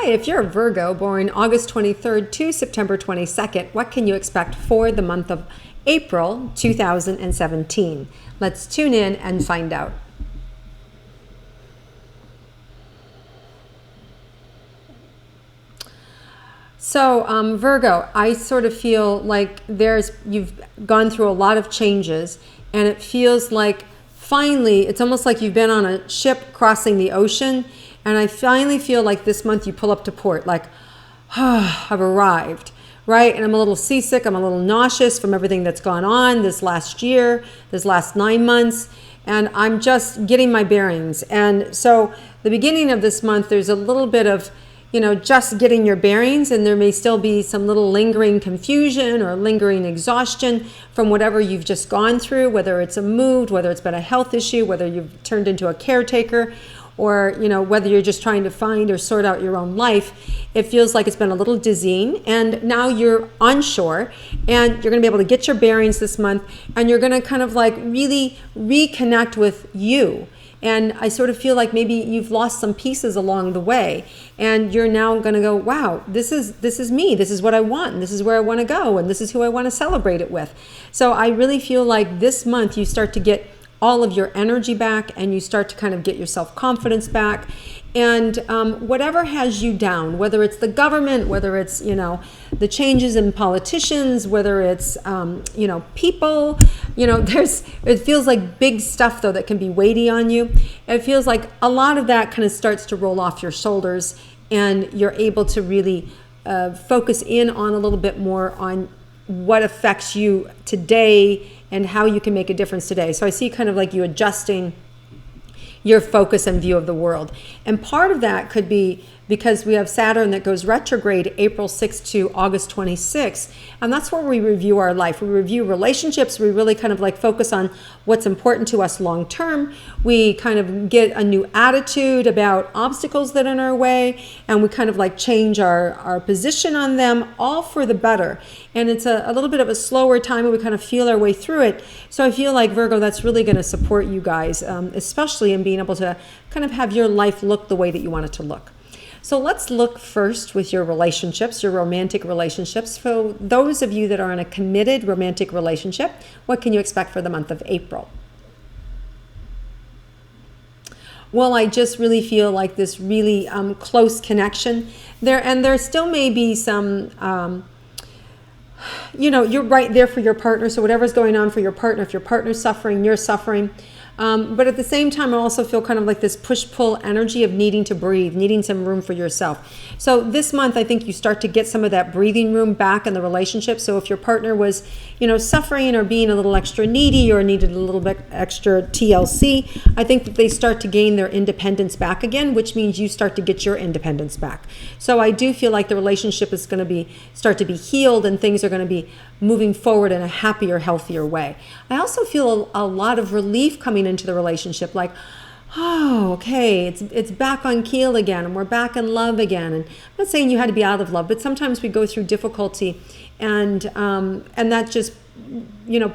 Hi, if you're a Virgo born August 23rd to September 22nd, what can you expect for the month of April 2017? Let's tune in and find out. So Virgo, I sort of feel like you've gone through a lot of changes, and it feels like finally, it's almost like you've been on a ship crossing the ocean, and I finally feel like this month you pull up to port, like, oh, I've arrived, right? And I'm a little seasick, I'm a little nauseous from everything that's gone on this last year, this last 9 months, and I'm just getting my bearings. And so the beginning of this month, there's a little bit of, just getting your bearings, and there may still be some little lingering confusion or lingering exhaustion from whatever you've just gone through, whether it's a move, whether it's been a health issue, whether you've turned into a caretaker, or whether you're just trying to find or sort out your own life. It feels like it's been a little dizzying, and now you're on shore, and you're going to be able to get your bearings this month, and you're going to kind of like really reconnect with you. And I sort of feel like maybe you've lost some pieces along the way, and you're now going to go, wow, this is me. This is what I want. And this is where I want to go. And this is who I want to celebrate it with. So I really feel like this month you start to get all of your energy back, and you start to kind of get your self-confidence back. And whatever has you down, whether it's the government, whether it's, the changes in politicians, whether it's, people, it feels like big stuff though that can be weighty on you. It feels like a lot of that kind of starts to roll off your shoulders, and you're able to really focus in on a little bit more on what affects you today and how you can make a difference today. So I see kind of like you adjusting your focus and view of the world. And part of that could be because we have Saturn that goes retrograde April 6th to August 26th. And that's where we review our life. We review relationships. We really kind of like focus on what's important to us long term. We kind of get a new attitude about obstacles that are in our way, and we kind of like change our position on them, all for the better. And it's a little bit of a slower time, and we kind of feel our way through it. So I feel like, Virgo, that's really going to support you guys, especially in being able to kind of have your life look the way that you want it to look. So let's look first with your relationships, your romantic relationships. For those of you that are in a committed romantic relationship, what can you expect for the month of April? Well, I just really feel like this really close connection there, and there still may be some, you're right there for your partner. So whatever's going on for your partner, if your partner's suffering, you're suffering. But at the same time, I also feel kind of like this push-pull energy of needing to breathe, needing some room for yourself. So this month, I think you start to get some of that breathing room back in the relationship. So if your partner was, suffering or being a little extra needy or needed a little bit extra TLC, I think that they start to gain their independence back again, which means you start to get your independence back. So I do feel like the relationship is going to start to be healed, and things are going to be moving forward in a happier, healthier way. I also feel a lot of relief coming into the relationship, like, oh, okay, it's back on keel again, and we're back in love again. And I'm not saying you had to be out of love, but sometimes we go through difficulty, and that just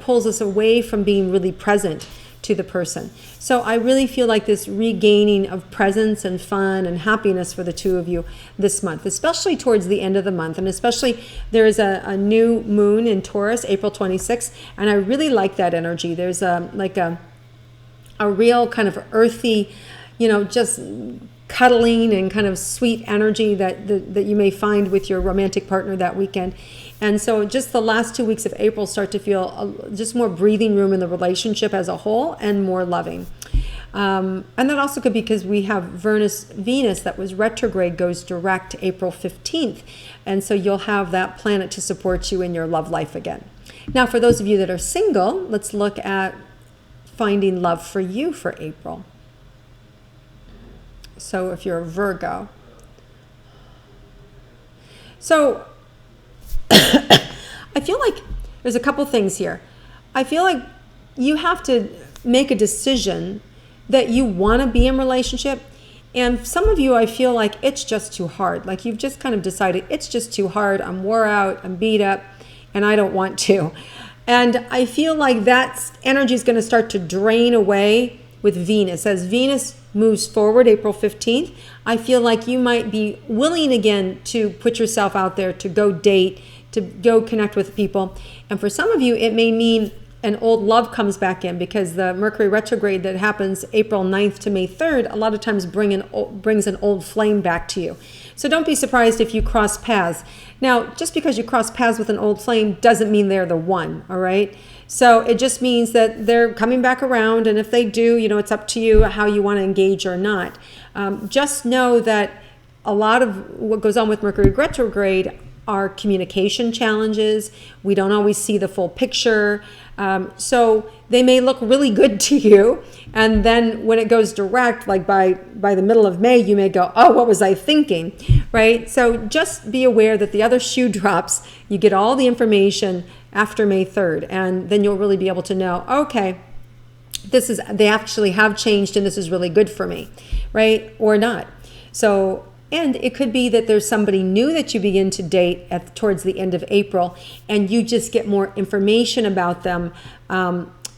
pulls us away from being really present to the person. So I really feel like this regaining of presence and fun and happiness for the two of you this month, especially towards the end of the month. And especially there is a new moon in Taurus, April 26th, and I really like that energy. There's a real kind of earthy, just cuddling and kind of sweet energy that you may find with your romantic partner that weekend. And so just the last 2 weeks of April start to feel just more breathing room in the relationship as a whole, and more loving. And that also could be because we have Venus that was retrograde goes direct April 15th. And so you'll have that planet to support you in your love life again. Now, for those of you that are single, let's look at finding love for you for April. So if you're a Virgo. So I feel like there's a couple things here. I feel like you have to make a decision that you want to be in a relationship. And some of you, I feel like it's just too hard. Like you've just kind of decided it's just too hard. I'm wore out, I'm beat up, and I don't want to. And I feel like that energy is going to start to drain away with Venus. As Venus moves forward April 15th, I feel like you might be willing again to put yourself out there, to go date, to go connect with people. And for some of you, it may mean an old love comes back in, because the Mercury retrograde that happens April 9th to May 3rd, a lot of times brings an old flame back to you. So don't be surprised if you cross paths. Now, just because you cross paths with an old flame doesn't mean they're the one, all right? So it just means that they're coming back around, and if they do, it's up to you how you want to engage or not. Just know that a lot of what goes on with Mercury retrograde are communication challenges. We don't always see the full picture. So they may look really good to you, and then when it goes direct, like by the middle of May, you may go, oh, what was I thinking, right? So just be aware that the other shoe drops. You get all the information after May 3rd, and then you'll really be able to know, okay, they actually have changed, and this is really good for me, right? Or not. So, and it could be that there's somebody new that you begin to date towards the end of April, and you just get more information about them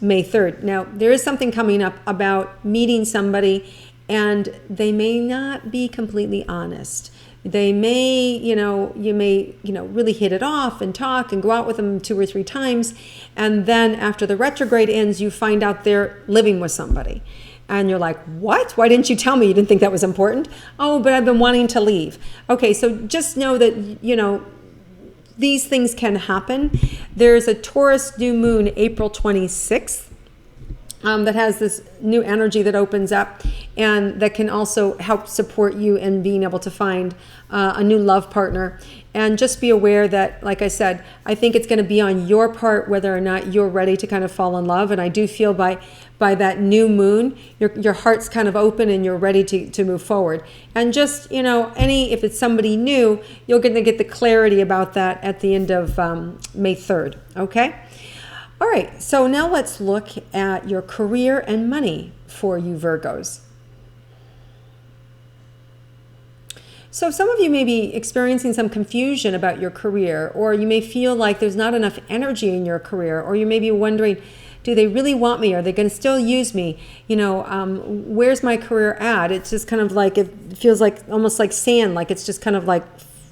May 3rd. Now, there is something coming up about meeting somebody, and they may not be completely honest. They may, you may, really hit it off and talk and go out with them 2 or 3 times. And then after the retrograde ends, you find out they're living with somebody. And you're like, what? Why didn't you tell me? You didn't think that was important? Oh, but I've been wanting to leave. Okay, so just know that, these things can happen. There's a Taurus new moon April 26th. That has this new energy that opens up, and that can also help support you in being able to find a new love partner. And just be aware that, like I said, I think it's going to be on your part whether or not you're ready to kind of fall in love. And I do feel by that new moon, your heart's kind of open and you're ready to move forward. And just, if it's somebody new, you're going to get the clarity about that at the end of May 3rd. Okay? All right, so now let's look at your career and money for you Virgos. So some of you may be experiencing some confusion about your career, or you may feel like there's not enough energy in your career, or you may be wondering, do they really want me? Are they going to still use me? Where's my career at? It's just kind of like, it feels like almost like sand, like it's just kind of like,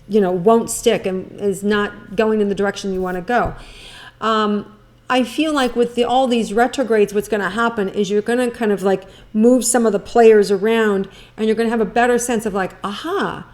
won't stick and is not going in the direction you want to go. I feel like with all these retrogrades, what's going to happen is you're going to kind of like move some of the players around, and you're going to have a better sense of like, aha,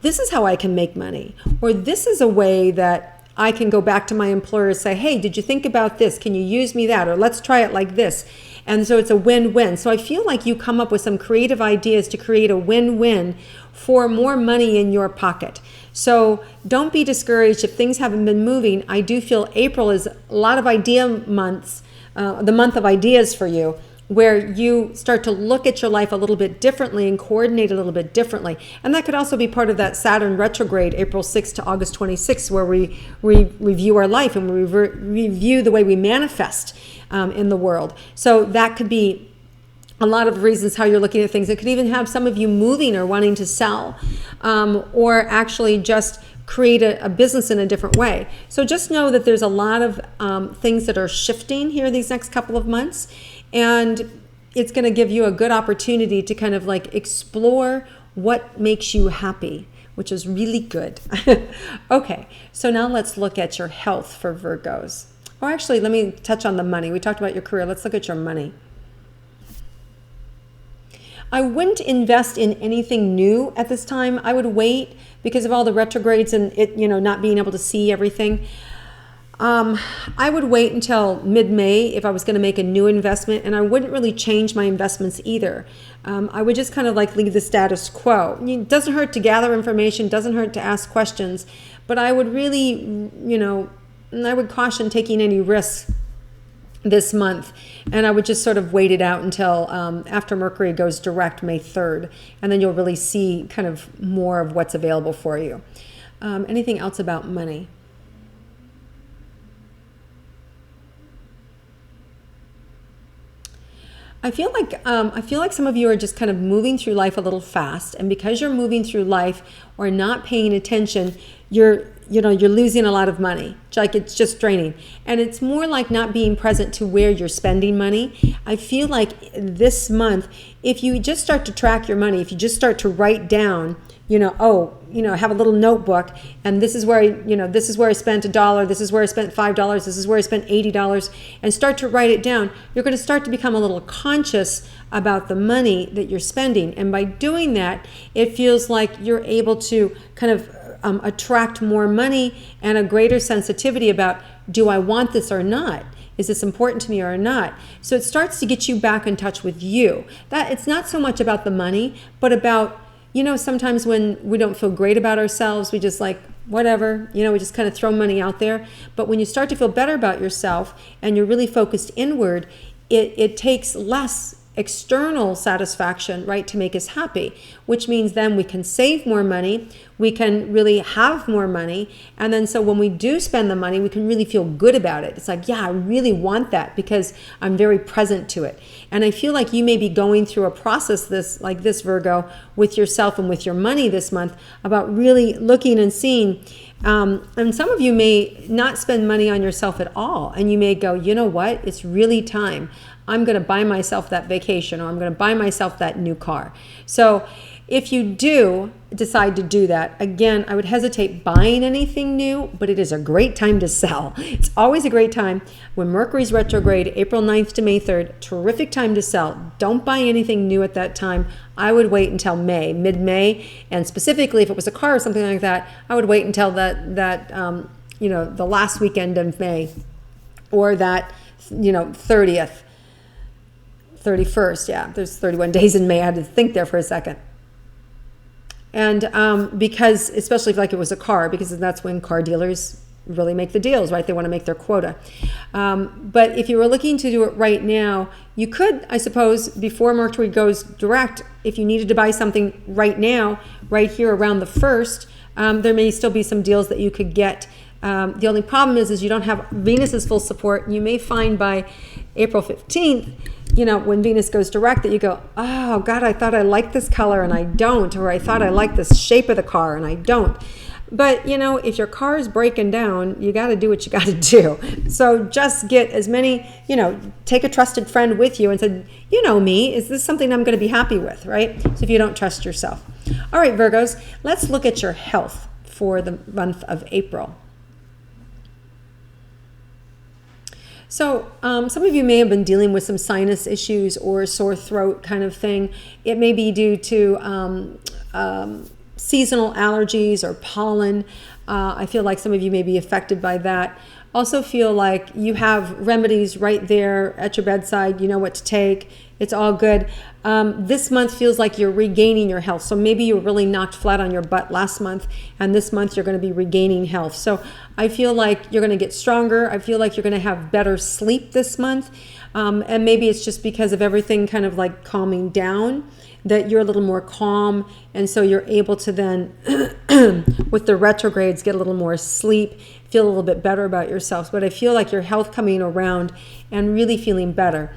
this is how I can make money. Or this is a way that I can go back to my employer and say, hey, did you think about this? Can you use me that? Or let's try it like this. And so it's a win-win. So I feel like you come up with some creative ideas to create a win-win for more money in your pocket. So don't be discouraged if things haven't been moving. I do feel April is a lot of idea months, the month of ideas for you, where you start to look at your life a little bit differently and coordinate a little bit differently. And that could also be part of that Saturn retrograde, April 6th to August 26th, where we review our life and we review the way we manifest in the world. So that could be a lot of reasons how you're looking at things. It could even have some of you moving or wanting to sell, or actually just create a business in a different way. So just know that there's a lot of things that are shifting here these next couple of months, and it's going to give you a good opportunity to kind of like explore what makes you happy, which is really good. Okay, so now let's look at your health for Virgos. Or actually, let me touch on the money. We talked about your career. Let's look at your money. I wouldn't invest in anything new at this time. I would wait because of all the retrogrades and it, not being able to see everything. I would wait until mid-May if I was going to make a new investment, and I wouldn't really change my investments either. I would just kind of like leave the status quo. It doesn't hurt to gather information, doesn't hurt to ask questions, but I would really, I would caution taking any risks this month, and I would just sort of wait it out until after Mercury goes direct May 3rd, and then you'll really see kind of more of what's available for you. Anything else about money? I feel like some of you are just kind of moving through life a little fast, and because you're moving through life or not paying attention, you're losing a lot of money. Like it's just draining, and it's more like not being present to where you're spending money. I feel like this month, if you just start to track your money, if you just start to write down, have a little notebook, and this is where this is where I spent $1, this is where I spent $5, this is where I spent $80, and start to write it down, you're going to start to become a little conscious about the money that you're spending. And by doing that, it feels like you're able to kind of attract more money and a greater sensitivity about, do I want this or not? Is this important to me or not? So it starts to get you back in touch with you. That it's not so much about the money, but about, sometimes when we don't feel great about ourselves, we just like, whatever, we just kind of throw money out there. But when you start to feel better about yourself and you're really focused inward, it takes less external satisfaction, right, to make us happy, which means then we can save more money, we can really have more money, and then so when we do spend the money, we can really feel good about it. It's like, yeah, I really want that because I'm very present to it. And I feel like you may be going through a process this Virgo, with yourself and with your money this month, about really looking and seeing. And some of you may not spend money on yourself at all, and you may go, you know what, it's really time. I'm going to buy myself that vacation, or I'm going to buy myself that new car. So if you do decide to do that, again, I would hesitate buying anything new, but it is a great time to sell. It's always a great time. When Mercury's retrograde, April 9th to May 3rd, terrific time to sell. Don't buy anything new at that time. I would wait until May, mid-May, and specifically if it was a car or something like that, I would wait until the last weekend of May, or that 30th. 31st, yeah, there's 31 days in May. I had to think there for a second. And because, especially if like it was a car, because that's when car dealers really make the deals, right? They want to make their quota. But if you were looking to do it right now, you could, I suppose, before Mercury goes direct, if you needed to buy something right now, right here around the 1st, there may still be some deals that you could get. The only problem is you don't have Venus's full support. You may find by April 15th, when Venus goes direct, that you go, oh God, I thought I liked this color and I don't, or I thought I liked this shape of the car and I don't. But if your car is breaking down, you got to do what you got to do. So just get as many, take a trusted friend with you and say, me, is this something I'm going to be happy with, right? So if you don't trust yourself. All right, Virgos, let's look at your health for the month of April. So some of you may have been dealing with some sinus issues or sore throat kind of thing. It may be due to seasonal allergies or pollen. I feel like some of you may be affected by that. Also feel like you have remedies right there at your bedside. You know what to take. It's all good. This month feels like you're regaining your health. So maybe you were really knocked flat on your butt last month, and this month you're going to be regaining health. So I feel like you're going to get stronger. I feel like you're going to have better sleep this month. And maybe it's just because of everything kind of like calming down, that you're a little more calm. And so you're able to then, with the retrogrades, get a little more sleep, feel a little bit better about yourself. But I feel like your health coming around and really feeling better.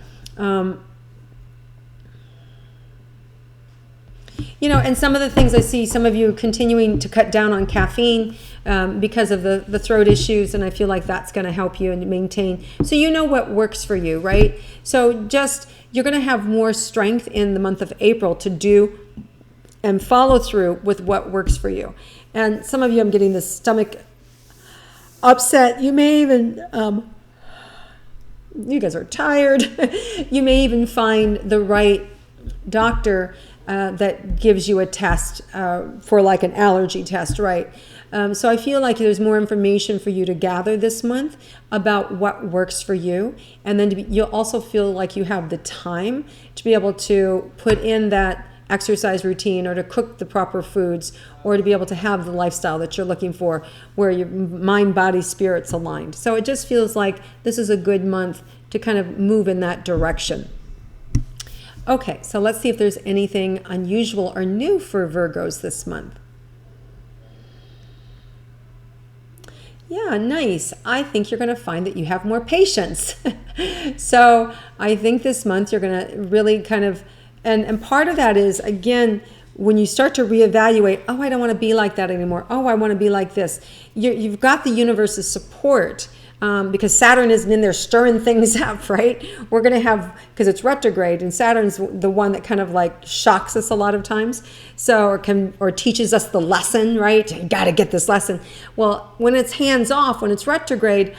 And some of the things I see, some of you continuing to cut down on caffeine because of the throat issues, and I feel like that's going to help you and maintain. So you know what works for you, right? So just, you're going to have more strength in the month of April to do and follow through with what works for you. And some of you, I'm getting this stomach upset. You may even, you guys are tired. You may even find the right doctor that gives you a test for like an allergy test, right? So I feel like there's more information for you to gather this month about what works for you. And then you'll also feel like you have the time to be able to put in that exercise routine, or to cook the proper foods, or to be able to have the lifestyle that you're looking for, where your mind, body, spirit's aligned. So it just feels like this is a good month to kind of move in that direction. Okay, so let's see if there's anything unusual or new for Virgos this month. Yeah, nice. I think you're going to find that you have more patience. So I think this month you're going to really kind of, and part of that is, again, when you start to reevaluate, oh, I don't want to be like that anymore. Oh, I want to be like this. You've got the universe's support. Because Saturn isn't in there stirring things up, right? We're going to have, because it's retrograde, and Saturn's the one that kind of like shocks us a lot of times. So, or teaches us the lesson, right? You got to get this lesson. Well, when it's hands off, when it's retrograde,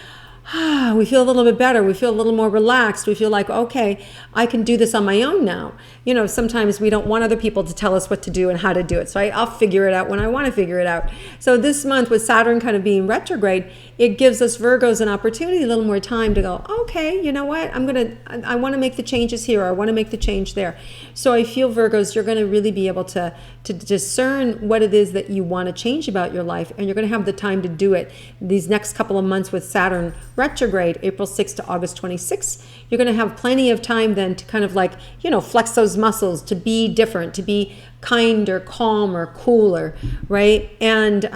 we feel a little bit better. We feel a little more relaxed. We feel like, okay, I can do this on my own now. You know, sometimes we don't want other people to tell us what to do and how to do it. So I'll figure it out when I want to figure it out. So this month with Saturn kind of being retrograde, it gives us Virgos an opportunity, a little more time to go, okay, you know what? I want to make the changes here. Or I want to make the change there. So I feel, Virgos, you're going to really be able to discern what it is that you want to change about your life. And you're going to have the time to do it these next couple of months with Saturn retrograde, April 6th to August 26th. You're going to have plenty of time then to kind of like, you know, flex those muscles, to be different, to be kinder, calmer, cooler, right? And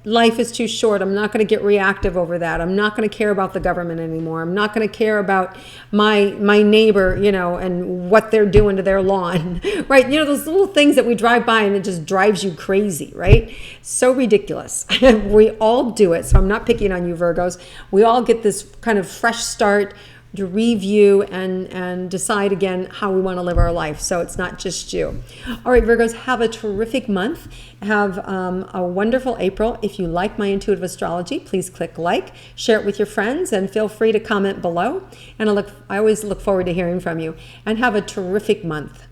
life is too short. I'm not going to get reactive over that. I'm not going to care about the government anymore. I'm not going to care about my neighbor, you know, and what they're doing to their lawn, right? You know, those little things that we drive by and it just drives you crazy, right? So ridiculous. We all do it. So I'm not picking on you, Virgos. We all get this kind of fresh start to review and decide again how we want to live our life. So it's not just you. All right, Virgos, have a terrific month. Have a wonderful April. If you like my intuitive astrology, please click like, share it with your friends, and feel free to comment below. And I always look forward to hearing from you. And have a terrific month.